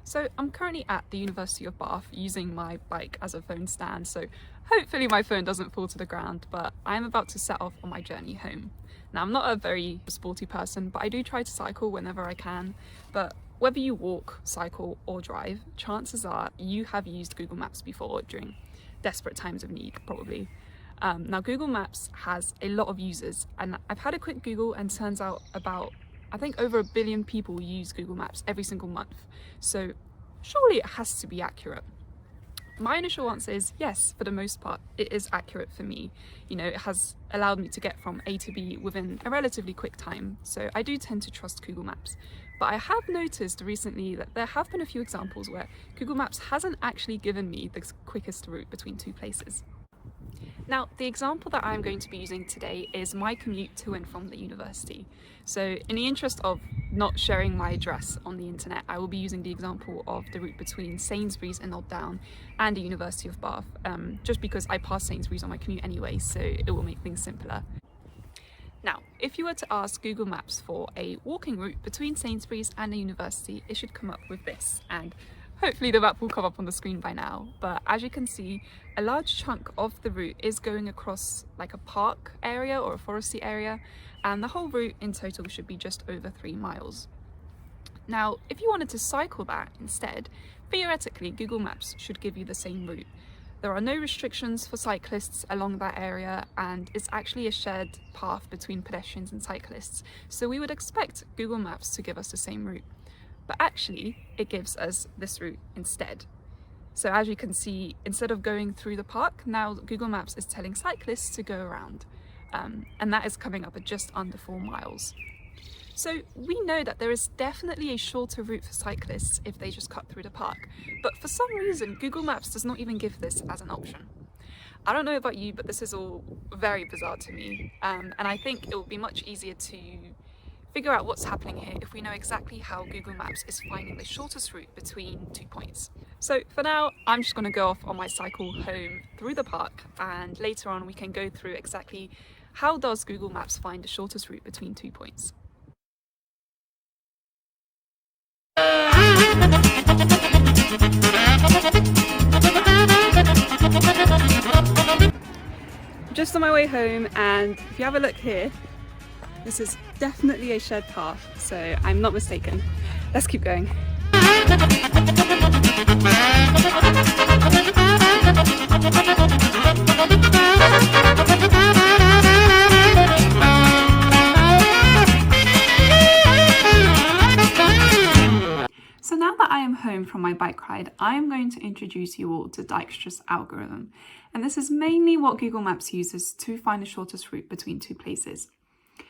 So I'm currently at the University of Bath using my bike as a phone stand, so hopefully my phone doesn't fall to the ground, but I'm about to set off on my journey home. Now, I'm not a very sporty person, but I do try to cycle whenever I can. But whether you walk, cycle or drive, chances are you have used Google Maps before during desperate times of need, probably. Now, Google Maps has a lot of users, and I've had a quick Google and turns out I think over 1 billion people use Google Maps every single month. So surely it has to be accurate. My initial answer is yes, for the most part, it is accurate for me. You know, it has allowed me to get from A to B within a relatively quick time. So I do tend to trust Google Maps. But I have noticed recently that there have been a few examples where Google Maps hasn't actually given me the quickest route between two places. Now, the example that I'm going to be using today is my commute to and from the university. So in the interest of not sharing my address on the internet, I will be using the example of the route between Sainsbury's in Old Down and the University of Bath, just because I pass Sainsbury's on my commute anyway, so it will make things simpler. Now, if you were to ask Google Maps for a walking route between Sainsbury's and the university, it should come up with this, and hopefully the map will come up on the screen by now. But as you can see, a large chunk of the route is going across like a park area or a foresty area, and the whole route in total should be just over 3 miles. Now, if you wanted to cycle that instead, theoretically Google Maps should give you the same route. There are no restrictions for cyclists along that area, and it's actually a shared path between pedestrians and cyclists, so we would expect Google Maps to give us the same route. But actually, it gives us this route instead. So as you can see, instead of going through the park, now Google Maps is telling cyclists to go around, and that is coming up at just under 4 miles. So we know that there is definitely a shorter route for cyclists if they just cut through the park, but for some reason Google Maps does not even give this as an option. I don't know about you, but this is all very bizarre to me, and I think it will be much easier to figure out what's happening here if we know exactly how Google Maps is finding the shortest route between 2 points. So for now, I'm just going to go off on my cycle home through the park, and later on we can go through exactly how does Google Maps find the shortest route between 2 points. Just on my way home, and if you have a look here, this is definitely a shared path, so I'm not mistaken. Let's keep going. So now that I am home from my bike ride, I'm going to introduce you all to Dijkstra's algorithm. And this is mainly what Google Maps uses to find the shortest route between two places.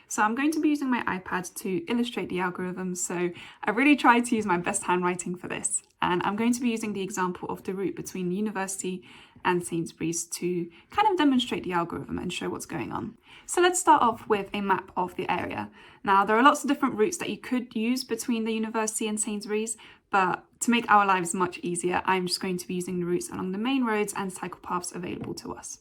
So I'm going to be using my iPad to illustrate the algorithm, so I really tried to use my best handwriting for this. And I'm going to be using the example of the route between the university and Sainsbury's to kind of demonstrate the algorithm and show what's going on. So let's start off with a map of the area. Now, there are lots of different routes that you could use between the university and Sainsbury's, but to make our lives much easier, I'm just going to be using the routes along the main roads and cycle paths available to us.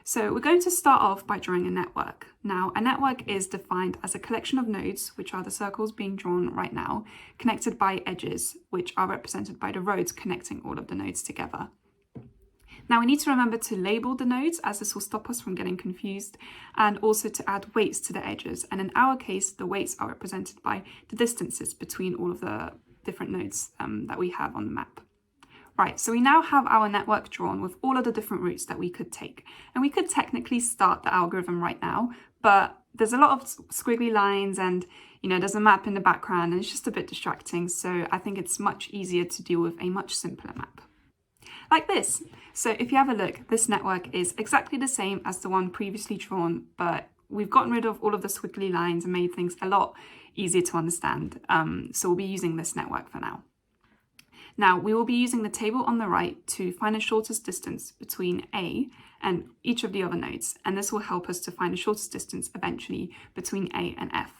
So we're going to start off by drawing a network. Now, a network is defined as a collection of nodes, which are the circles being drawn right now, connected by edges, which are represented by the roads connecting all of the nodes together. Now, we need to remember to label the nodes, as this will stop us from getting confused, and also to add weights to the edges. And in our case, the weights are represented by the distances between all of the different nodes that we have on the map. Right, so we now have our network drawn with all of the different routes that we could take. And we could technically start the algorithm right now, but there's a lot of squiggly lines and, there's a map in the background and it's just a bit distracting. So I think it's much easier to deal with a much simpler map. Like this. So if you have a look, this network is exactly the same as the one previously drawn, but we've gotten rid of all of the squiggly lines and made things a lot easier to understand. So we'll be using this network for now. Now, we will be using the table on the right to find the shortest distance between A and each of the other nodes, and this will help us to find the shortest distance eventually between A and F.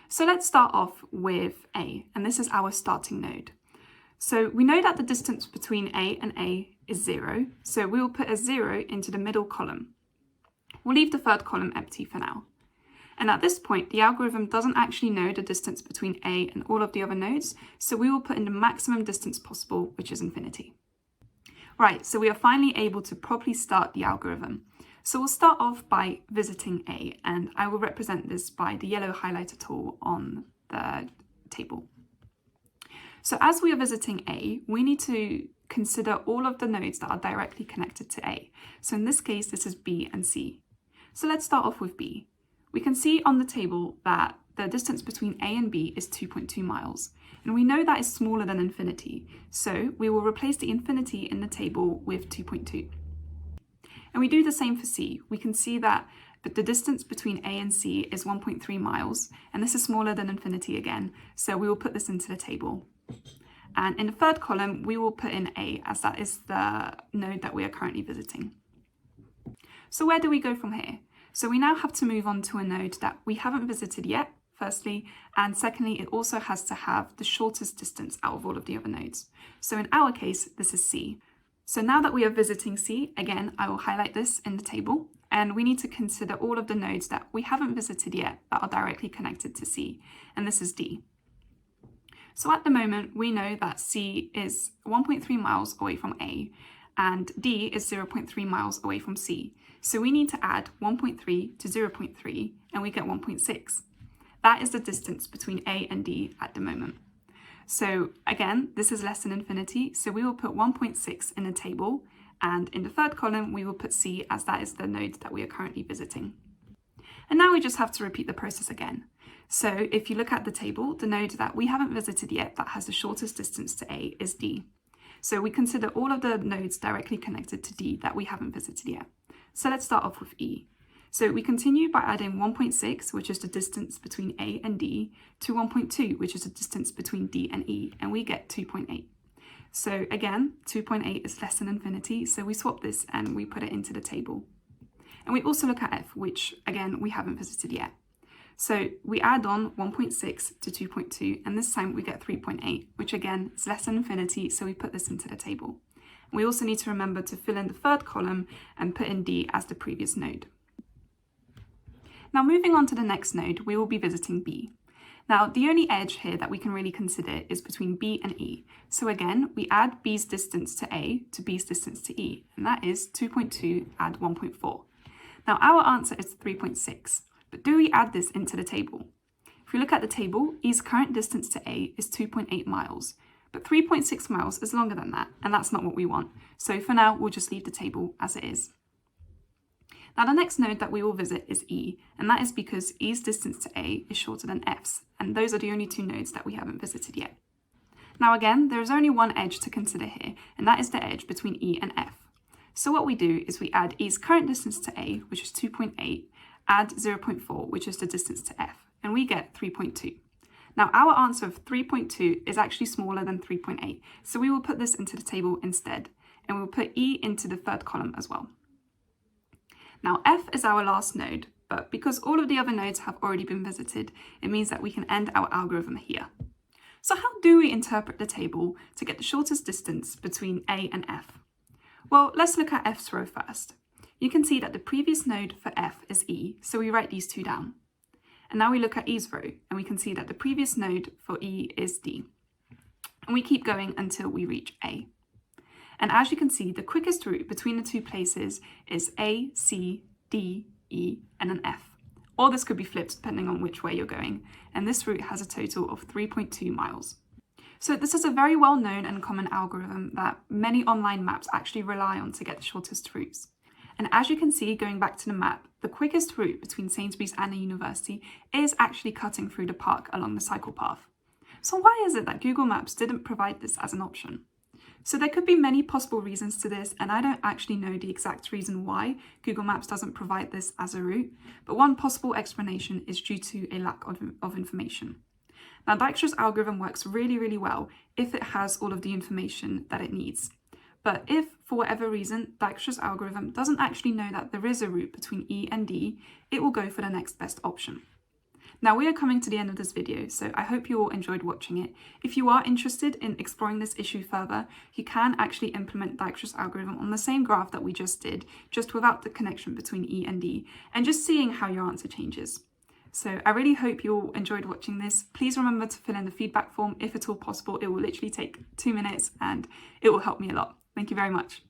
So let's start off with A, and this is our starting node. So we know that the distance between A and A is 0, so we will put a 0 into the middle column. We'll leave the third column empty for now. And at this point, the algorithm doesn't actually know the distance between A and all of the other nodes, so we will put in the maximum distance possible, which is infinity. Right, so we are finally able to properly start the algorithm. So we'll start off by visiting A, and I will represent this by the yellow highlighter tool on the table. So as we are visiting A, we need to consider all of the nodes that are directly connected to A. So in this case, this is B and C. So let's start off with B. We can see on the table that the distance between A and B is 2.2 miles. And we know that is smaller than infinity. So we will replace the infinity in the table with 2.2. And we do the same for C. We can see that the distance between A and C is 1.3 miles. And this is smaller than infinity again. So we will put this into the table. And in the third column, we will put in A, as that is the node that we are currently visiting. So where do we go from here? So we now have to move on to a node that we haven't visited yet, firstly, and secondly, it also has to have the shortest distance out of all of the other nodes. So in our case, this is C. So now that we are visiting C, again, I will highlight this in the table, and we need to consider all of the nodes that we haven't visited yet that are directly connected to C, and this is D. So at the moment, we know that C is 1.3 miles away from A, and D is 0.3 miles away from C. So we need to add 1.3 to 0.3, and we get 1.6. That is the distance between A and D at the moment. So again, this is less than infinity, so we will put 1.6 in the table, and in the third column, we will put C, as that is the node that we are currently visiting. And now we just have to repeat the process again. So if you look at the table, the node that we haven't visited yet that has the shortest distance to A is D. So we consider all of the nodes directly connected to D that we haven't visited yet. So let's start off with E. So we continue by adding 1.6, which is the distance between A and D, to 1.2, which is the distance between D and E, and we get 2.8. So again, 2.8 is less than infinity, so we swap this and we put it into the table. And we also look at F, which again, we haven't visited yet. So we add on 1.6 to 2.2, and this time we get 3.8, which again is less than infinity, so we put this into the table. We also need to remember to fill in the third column and put in D as the previous node. Now moving on to the next node, we will be visiting B. Now the only edge here that we can really consider is between B and E. So again, we add B's distance to A to B's distance to E, and that is 2.2 add 1.4. Now our answer is 3.6. But do we add this into the table? If we look at the table, E's current distance to A is 2.8 miles, but 3.6 miles is longer than that, and that's not what we want. So for now, we'll just leave the table as it is. Now the next node that we will visit is E, and that is because E's distance to A is shorter than F's, and those are the only two nodes that we haven't visited yet. Now again, there is only one edge to consider here, and that is the edge between E and F. So what we do is we add E's current distance to A, which is 2.8, add 0.4, which is the distance to F, and we get 3.2. Now our answer of 3.2 is actually smaller than 3.8, so we will put this into the table instead, and we'll put E into the third column as well. Now F is our last node, but because all of the other nodes have already been visited, it means that we can end our algorithm here. So how do we interpret the table to get the shortest distance between A and F? Well, let's look at F's row first. You can see that the previous node for F is E, so we write these two down. And now we look at E's row, and we can see that the previous node for E is D. And we keep going until we reach A. And as you can see, the quickest route between the two places is A, C, D, E, and an F. Or this could be flipped depending on which way you're going. And this route has a total of 3.2 miles. So this is a very well-known and common algorithm that many online maps actually rely on to get the shortest routes. And as you can see, going back to the map, the quickest route between Sainsbury's and the university is actually cutting through the park along the cycle path. So why is it that Google Maps didn't provide this as an option? So there could be many possible reasons to this, and I don't actually know the exact reason why Google Maps doesn't provide this as a route, but one possible explanation is due to a lack of information. Now, Dijkstra's algorithm works really, really well if it has all of the information that it needs. But if, for whatever reason, Dijkstra's algorithm doesn't actually know that there is a route between E and D, it will go for the next best option. Now we are coming to the end of this video, so I hope you all enjoyed watching it. If you are interested in exploring this issue further, you can actually implement Dijkstra's algorithm on the same graph that we just did, just without the connection between E and D, and just seeing how your answer changes. So I really hope you all enjoyed watching this. Please remember to fill in the feedback form if at all possible. It will literally take 2 minutes and it will help me a lot. Thank you very much.